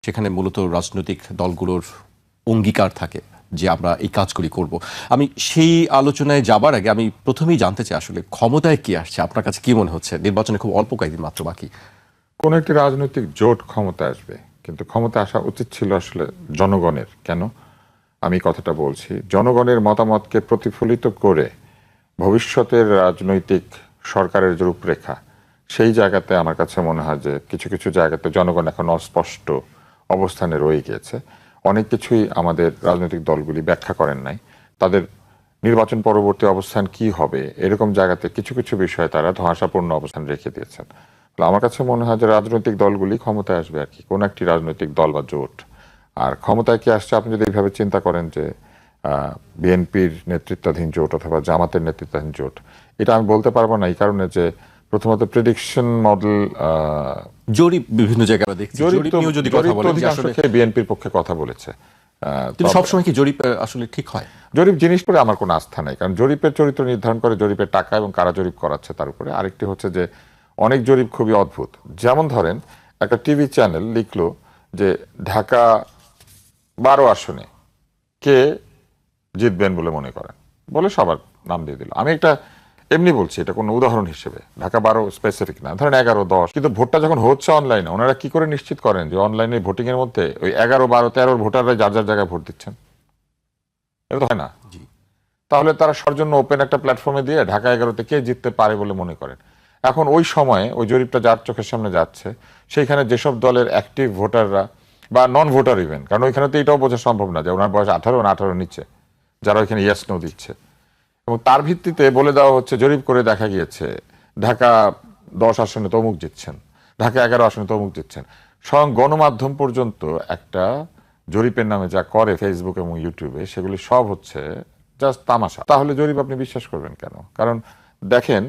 সেখানে মূলত রাজনৈতিক দলগুলোর অঙ্গীকার থাকে যে আমরা এই কাজগুলি করব। আমি সেই আলোচনায় যাবার আগে আমি প্রথমেই জানতে চাই আসলে ক্ষমতায় কি আসছে, আপনার কাছে কি মনে হচ্ছে? নির্বাচনে খুব অল্প কয়েকদিন মাত্র বাকি। কোন একটি রাজনৈতিক জোট ক্ষমতা আসবে, কিন্তু ক্ষমতা আসা উচিত ছিল আসলে জনগণের। কেন আমি কথাটা বলছি? জনগণের মতামতকে প্রতিফলিত করে ভবিষ্যতের রাজনৈতিক সরকারের যে রূপরেখা, সেই জায়গাতে আমার কাছে মনে হয় যে কিছু কিছু জায়গাতে জনগণ এখন অস্পষ্ট অবস্থানে রয়ে গিয়েছে। অনেক কিছুই আমাদের রাজনৈতিক দলগুলি ব্যাখ্যা করেন নাই। তাদের নির্বাচন পরবর্তী অবস্থান কি হবে এরকম জায়গাতে কিছু কিছু বিষয়ে তারা ধোঁয়াশাপূর্ণ অবস্থান রেখে দিয়েছেন। আমার কাছে মনে হয় যে রাজনৈতিক দলগুলি ক্ষমতায় আসবে আর কি, কোন একটি রাজনৈতিক দল বা জোট। আর ক্ষমতায় কি আসছে আপনি যদি এইভাবে চিন্তা করেন যে বিএনপির নেতৃত্বাধীন জোট অথবা জামাতের নেতৃত্বাধীন জোট, এটা আমি বলতে পারবো না এই কারণে যে প্রথমত প্রেডিকশন মডেল, জরিপ বিভিন্ন জায়গায় দেখছি, জরিপ নিয়েও যদি কথা বলেন যে আসলে বিএনপির পক্ষে কথা বলেছে। কিন্তু সবসময় কি জরিপ আসলে ঠিক হয়? জরিপ জিনিস পরে আমার কোনো আস্থা নাই, কারণ জরিপের চরিত্র নির্ধারণ করে জরিপের টাকা এবং কারা জরিপ করাচ্ছে তার উপরে। আরেকটি হচ্ছে যে অনেক জরিপ খুবই অদ্ভুত। যেমন ধরেন একটা টিভি চ্যানেল লিখলো যে ঢাকা 12 আসনে কে জিতবেন বলে মনে করেন, বলে সবার নাম দিয়ে দিল। আমি একটা এমনি বলছি, এটা কোনো উদাহরণ হিসেবে, ঢাকা 12 স্পেসিফিক না, ধরেন 11, 10। কিন্তু ভোটটা যখন হচ্ছে অনলাইনে, ওনারা কি করে নিশ্চিত করেন যে অনলাইনে ভোটিং এর মধ্যে ওই 11, 12, 13 ভোটাররা যার যার জায়গায় ভোট দিচ্ছেন? এটা তো হয় না। তাহলে তারা সর্জন্য ওপেন একটা প্ল্যাটফর্মে দিয়ে ঢাকা 11-তে কে জিততে পারে বলে মনে করেন। এখন ওই সময়ে ওই জরিপটা যার চোখের সামনে যাচ্ছে, সেইখানে যেসব দলের অ্যাক্টিভ ভোটাররা বা নন ভোটার ইভেন, কারণ ওইখানে তো এটাও বোঝা সম্ভব না যে ওনার বয়স 18 না 18 নিচে, যারা ওইখানে ইয়েস নো দিচ্ছে, এবং তার ভিত্তিতে বলে দেওয়া হচ্ছে, জরিপ করে দেখা গিয়েছে ঢাকা 10 আসনে তমুক জিতছেন, ঢাকা 11 আসনে তমুক জিতছেন। স্বয়ং গণমাধ্যম পর্যন্ত একটা জরিপের নামে যা করে ফেসবুক এবং ইউটিউবে, সেগুলি সব হচ্ছে জাস্ট তামাশা। তাহলে জরিপ আপনি বিশ্বাস করবেন কেন? কারণ দেখেন,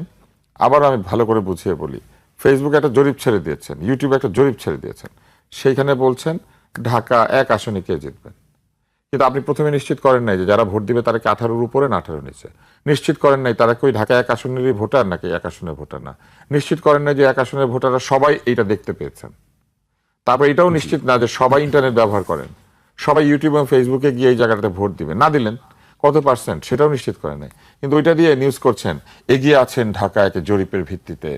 আবার আমি ভালো করে বুঝিয়ে বলি, ফেসবুকে একটা জরিপ ছেড়ে দিয়েছেন, ইউটিউবে একটা জরিপ ছেড়ে দিয়েছেন, সেইখানে বলছেন ঢাকা 1 আসনে কে জিতবেন। কিন্তু আপনি প্রথমে নিশ্চিত করেন নাই যে যারা ভোট দিবে তারা কি 18-র উপরে না 18-র নিচে। নিশ্চিত করেন নাই তারা কি ঢাকা 1 আসনেরই ভোটার নাকি 1 আসনের ভোটার না। নিশ্চিত করেন নাই যে 1 আসনের ভোটাররা সবাই এইটা দেখতে পেয়েছেন। তারপর এটাও নিশ্চিত না যে সবাই ইন্টারনেট ব্যবহার করেন, সবাই ইউটিউব এবং ফেসবুকে গিয়ে এই জায়গাটাতে ভোট দিবেন। না দিলেন কত পার্সেন্ট সেটাও নিশ্চিত করেন নাই, কিন্তু ওইটা দিয়ে নিউজ করছেন এগিয়ে আছেন ঢাকা 1-এ জরিপের ভিত্তিতে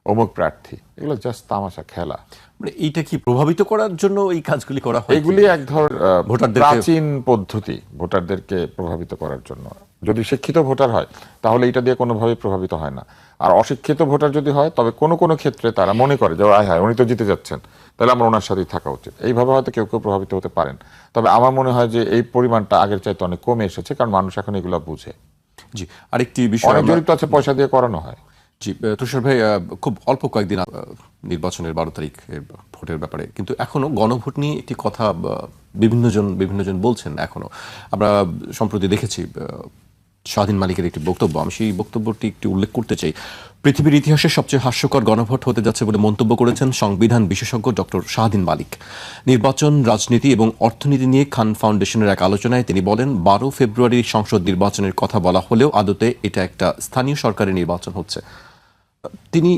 অমুক প্রার্থী। এগুলো জাস্ট তামাশা, খেলা। মানে এইটা কি প্রভাবিত করার জন্য এই কাজগুলি করা হয়? এগুলি এক ধরনের ভোটারদের প্রাচীন পদ্ধতি ভোটারদেরকে প্রভাবিত করার জন্য। যদি শিক্ষিত ভোটার হয় তাহলে এটা দিয়ে কোনোভাবেই প্রভাবিত হয় না। আর অশিক্ষিত ভোটার যদি হয় তবে কোনো কোনো ক্ষেত্রে তারা মনে করে যে আয় হায় উনি তো জিতে যাচ্ছেন, তাহলে আমার ওনার সাথেই থাকা উচিত। এইভাবে হয়তো কেউ কেউ প্রভাবিত হতে পারেন। তবে আমার মনে হয় যে এই পরিমাণটা আগের চাইতে অনেক কমে এসেছে, কারণ মানুষ এখন এগুলো বুঝে। জি, আরেকটি বিষয় অনেক জরিপ তো আছে পয়সা দিয়ে করানো হয়। জি, তুষার ভাই, খুব অল্প কয়েকদিন নির্বাচনের 12 তারিখ ভোটের ব্যাপারে, কিন্তু এখনো গণভোট নিয়ে একটি কথা বিভিন্নজন বলছেন। এখনো আমরা সম্প্রতি দেখেছি শাহীন মালিকের একটি বক্তব্য, আমি সেই বক্তব্যটি একটু উল্লেখ করতে চাই। পৃথিবীর ইতিহাসে সবচেয়ে হাস্যকর গণভোট হতে যাচ্ছে বলে মন্তব্য করেছেন সংবিধান বিশেষজ্ঞ ডক্টর শাহীন মালিক। নির্বাচন, রাজনীতি এবং অর্থনীতি নিয়ে খান ফাউন্ডেশনের এক আলোচনায় তিনি বলেন, 12 ফেব্রুয়ারি সংসদ নির্বাচনের কথা বলা হলেও আদতে এটা একটা স্থানীয় সরকারের নির্বাচন হচ্ছে। তিনি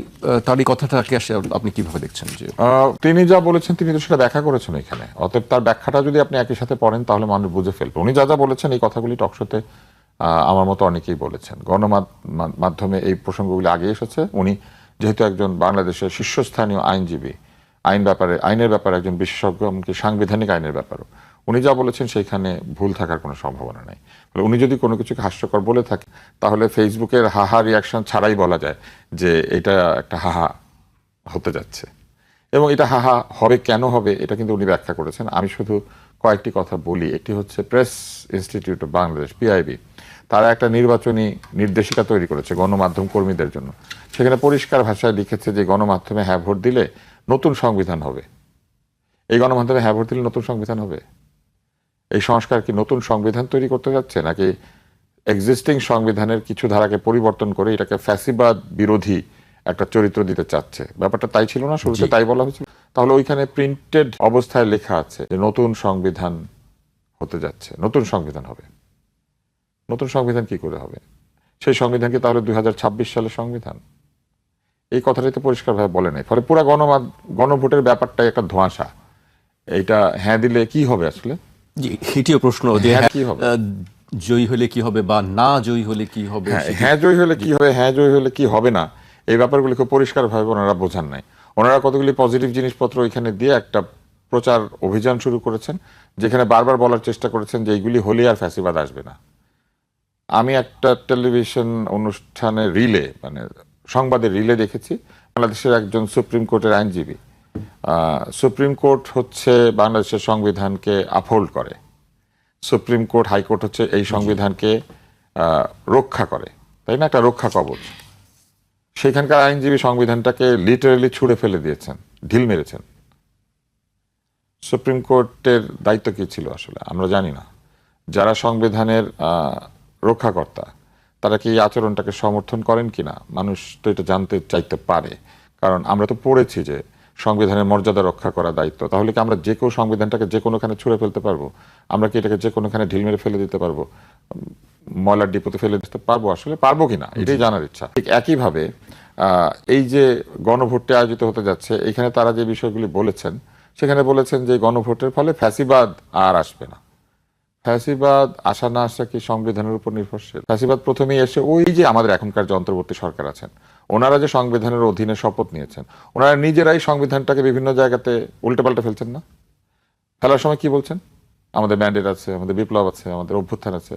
তার এই কথাটাকে আপনি কিভাবে দেখছেন? যে তিনি যা বলেছেন তিনি তো সেটা ব্যাখ্যা করেছেন এখানে, অতএব তার ব্যাখ্যাটা যদি আপনি একই সাথে পড়েন তাহলে মানুষ বুঝে ফেলবে। উনি যা যা বলেছেন এই কথাগুলি টকশোতে আমার মতো অনেকেই বলেছেন, গণমাধ্যমে এই প্রসঙ্গগুলি আগে এসেছে। উনি যেহেতু একজন বাংলাদেশের শীর্ষস্থানীয় আইনজীবী, আইনের ব্যাপারে একজন বিশেষজ্ঞ, এমনকি সাংবিধানিক আইনের ব্যাপারও, উনি যা বলেছেন সেইখানে ভুল থাকার কোনো সম্ভাবনা নেই। উনি যদি কোনো কিছুকে হাস্যকর বলে থাকে তাহলে ফেসবুকের হাহা রিয়াকশন ছাড়াই বলা যায় যে এটা একটা হাহা হতে যাচ্ছে, এবং এটা হাহা হবে। কেন হবে এটা কিন্তু উনি ব্যাখ্যা করেছেন। আমি শুধু কয়েকটি কথা বলি। একটি হচ্ছে press institute of Bangladesh, PIB, তারা একটা নির্বাচনী নির্দেশিকা তৈরি করেছে গণমাধ্যম কর্মীদের জন্য। সেখানে পরিষ্কার ভাষায় লিখেছে যে গণমাধ্যমে হ্যাঁ ভোট দিলে নতুন সংবিধান হবে। এই গণমাধ্যমে হ্যাঁ ভোট দিলে নতুন সংবিধান হবে? এই সংস্কার কি নতুন সংবিধান তৈরি করতে যাচ্ছে, নাকি এক্সিস্টিং সংবিধানের কিছু ধারাকে পরিবর্তন করে এটাকে ফ্যাসিবাদ বিরোধী একটা চরিত্র দিতে চাচ্ছে? ব্যাপারটা তাই ছিল না? শুরুতে তাই বলা হয়েছিল। তাহলে ওইখানে প্রিন্টেড অবস্থায় লেখা আছে যে নতুন সংবিধান হতে যাচ্ছে, নতুন সংবিধান হবে। নতুন সংবিধান কি করে হবে? সেই সংবিধান কি তাহলে 2026 সালের সংবিধান? এই কথাটাই তো পরিষ্কারভাবে বলে নাই। ফলে পুরো গণভোটের ব্যাপারটাই একটা ধোঁয়াশা। এইটা হ্যাঁ দিলে কি হবে আসলে? জি, এটিও প্রশ্ন যে হ্যাঁ, হ্যাঁ, কি হবে? জয়ী হলে কি হবে বা না জয়ী হলে কি হবে হ্যাঁ, সেটি হ্যাঁ জয়ী হলে কি হবে, হ্যাঁ জয়ী হলে কি হবে না, এই ব্যাপারগুলি খুব পরিষ্কারভাবে ওনারা বোঝান নাই। ওনারা কতগুলি পজিটিভ জিনিসপত্র এখানে দিয়ে একটা প্রচার অভিযান শুরু করেছেন, যেখানে বারবার বলার চেষ্টা করেছেন যে এইগুলি হলে আর ফ্যাসিবাদ আসবে না। আমি একটা টেলিভিশন অনুষ্ঠানে রিলে, মানে সংবাদের রিলে দেখেছি, বাংলাদেশের একজন সুপ্রিম কোর্টের আইনজীবী, সুপ্রিম কোর্ট হচ্ছে বাংলাদেশের সংবিধানকে আপহোল্ড করে, সুপ্রিম কোর্ট হাইকোর্ট হচ্ছে এই সংবিধানকে রক্ষা করে, তাই না, একটা রক্ষা কবচ। সেখানকার আইনজীবী সংবিধানটাকে লিটারেলি ছুঁড়ে ফেলে দিয়েছেন, ঢিল মেরেছেন। সুপ্রিম কোর্টের দায়িত্ব কি ছিল আসলে আমরা জানি না। যারা সংবিধানের রক্ষাকর্তা তারা কি এই আচরণটাকে সমর্থন করেন কিনা মানুষ তো এটা জানতে চাইতে পারে, কারণ আমরা তো পড়েছি যে সংবিধানের মর্যাদা রক্ষা করা দায়িত্ব। তাহলে কি আমরা যে কেউ সংবিধানটাকে যে কোনোখানে ছুঁড়ে ফেলতে পারবো? আমরা কি এটাকে যে কোনোখানে ঢিল মেরে ফেলে দিতে পারবো, ময়লার ডিপোতে ফেলে দিতে পারবো? আসলে পারবো কিনা এটাই জানার ইচ্ছা। ঠিক একইভাবে এই যে গণভোটটি আয়োজিত হতে যাচ্ছে, এখানে তারা যে বিষয়গুলি বলেছেন, সেখানে বলেছেন যে গণভোটের ফলে ফ্যাসিবাদ আর আসবে না। ফ্যাসিবাদ আসা না আসা কি সংবিধানের উপর নির্ভরশীল? ফ্যাসিবাদ প্রথমেই এসে ওই যে আমাদের এখনকার যে অন্তর্বর্তী সরকার আছেন, ওনারা যে সংবিধানের অধীনে শপথ নিয়েছেন, ওনারা নিজেরাই সংবিধানটাকে বিভিন্ন জায়গাতে উল্টেপাল্টে ফেলছেন না? ফেলার সময় কি বলছেন? আমাদের ম্যান্ডেট আছে, আমাদের বিপ্লব আছে, আমাদের অভ্যুত্থান আছে।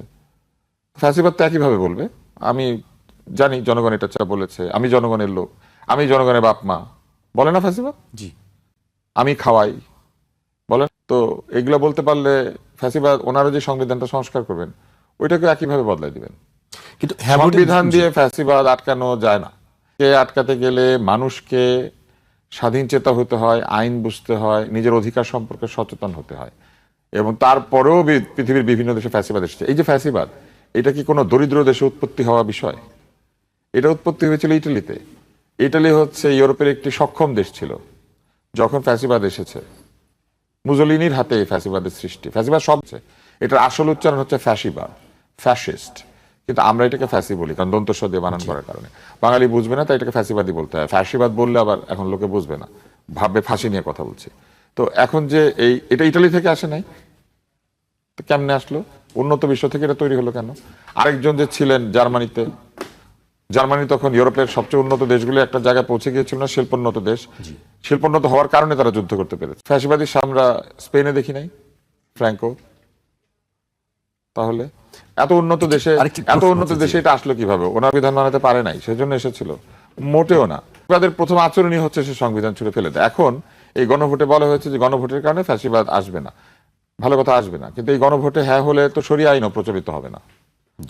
ফ্যাসিবাদ তো একইভাবে বলবে, আমি জানি জনগণ এটা বলেছে, আমি জনগণের লোক, আমি জনগণের বাপ মা, বলে না ফ্যাসিবাদ? জি। আমি খাওয়াই, বলেন তো। এগুলো বলতে পারলে ফ্যাসিবাদ ওনারা যে সংবিধানটা সংস্কার করবেন ওইটাকে একইভাবে বদলাই দিবেন। কিন্তু হ্যাঁ ভোটের- সংবিধান জি। দিয়ে ফ্যাসিবাদ আটকানো যায় না। কে আটকাতে গেলে মানুষকে স্বাধীন চেতা হতে হয়, আইন বুঝতে হয়, নিজের অধিকার সম্পর্কে সচেতন হতে হয়, এবং তারপরেও পৃথিবীর বিভিন্ন দেশে ফ্যাসিবাদ এসেছে। এই যে ফ্যাসিবাদ, এটা কি কোনো দরিদ্র দেশে উৎপত্তি হওয়া বিষয়? এটা উৎপত্তি হয়েছিল ইটালিতে। ইটালি হচ্ছে ইউরোপের একটি সক্ষম দেশ ছিল যখন ফ্যাসিবাদ এসেছে। মুজোলিনির হাতে এই ফ্যাসিবাদের সৃষ্টি। ফ্যাসিবাদ শব্দ, এটার আসল উচ্চারণ হচ্ছে ফ্যাসিবাদ, ফ্যাসিস্ট, কিন্তু আমরা এটাকে ফ্যাসি বলি কারণ দন্তস্ব দিয়ে বানান করার কারণে। বাঙালি বুঝবে না, তাই এটাকে ফ্যাসিবাদই বলতে হয়। ফ্যাসিবাদ বললে আবার এখন লোকে বুঝবে না, ভাববে ফাঁসি নিয়ে কথা বলছি। তো এখন যে এটা ইটালি থেকে আসে নাই, তো কেমনে আসলো? উন্নত বিশ্ব থেকে এটা তৈরি হলো কেন? আরেকজন যে ছিলেন জার্মানিতে, জার্মানি তখন ইউরোপের সবচেয়ে উন্নত দেশগুলো একটা জায়গায় পৌঁছে গিয়েছিল না, শিল্পোন্নত দেশ। শিল্পোন্নত হওয়ার কারণে তারা যুদ্ধ করতে পেরেছে। ফ্যাসিবাদী আমরা স্পেনে দেখি নাই, ফ্র্যাঙ্কো। তাহলে এত উন্নত দেশে, আরেকটি এত প্রশ্ন উন্নত আছে, দেশে জি। এটা আসলো কিভাবে? ওনার বিধান বানাতে পারে নাই, সেজন্য এসেছিল? মোটেও না। তাদের প্রথম আচরণই হচ্ছে সে সংবিধান ছুড়ে ফেলে দেয়। এখন এই গণভোটে বলা হয়েছে যে গণভোটের কারণে ফ্যাসিবাদ আসবে না। ভালো কথা, আসবে না, কিন্তু এই গণভোটে হ্যাঁ হলে তো শরিয়া আইনও প্রচলিত হবে না,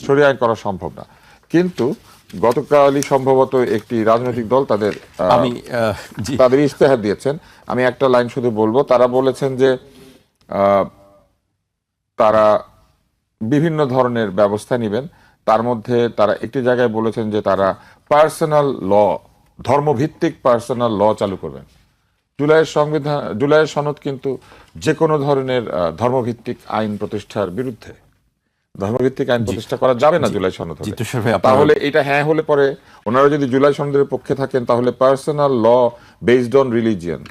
শরিয়া আইন করা সম্ভব না। কিন্তু গতকালই সম্ভবত একটি রাজনৈতিক দল তাদের আমি জি তাদের ইস্তেহার দিয়েছেন। আমি একটা লাইন শুধু বলবো। তারা বলেছেন যে তারা বিভিন্ন ধরনের ব্যবস্থা নেবেন। তার মধ্যে তারা একটি জায়গায় বলেছেন যে তারা পার্সোনাল ল, ধর্মভিত্তিক পার্সোনাল ল চালু করবেন। জুলাইয়ের সনদ কিন্তু যে কোনো ধরনের ধর্মভিত্তিক আইন প্রতিষ্ঠার বিরুদ্ধে। ধর্মভিত্তিক আইন প্রতিষ্ঠা করা যাবে না জুলাই সনদ হলে। তুষার ভাই, আপনার- তাহলে এটা হ্যাঁ হলে পরে ওনারা যদি জুলাই সনদের পক্ষে থাকেন, তাহলে personal law based on religion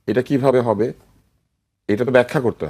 এটা কিভাবে হবে? এটা তো ব্যাখ্যা করতে হবে।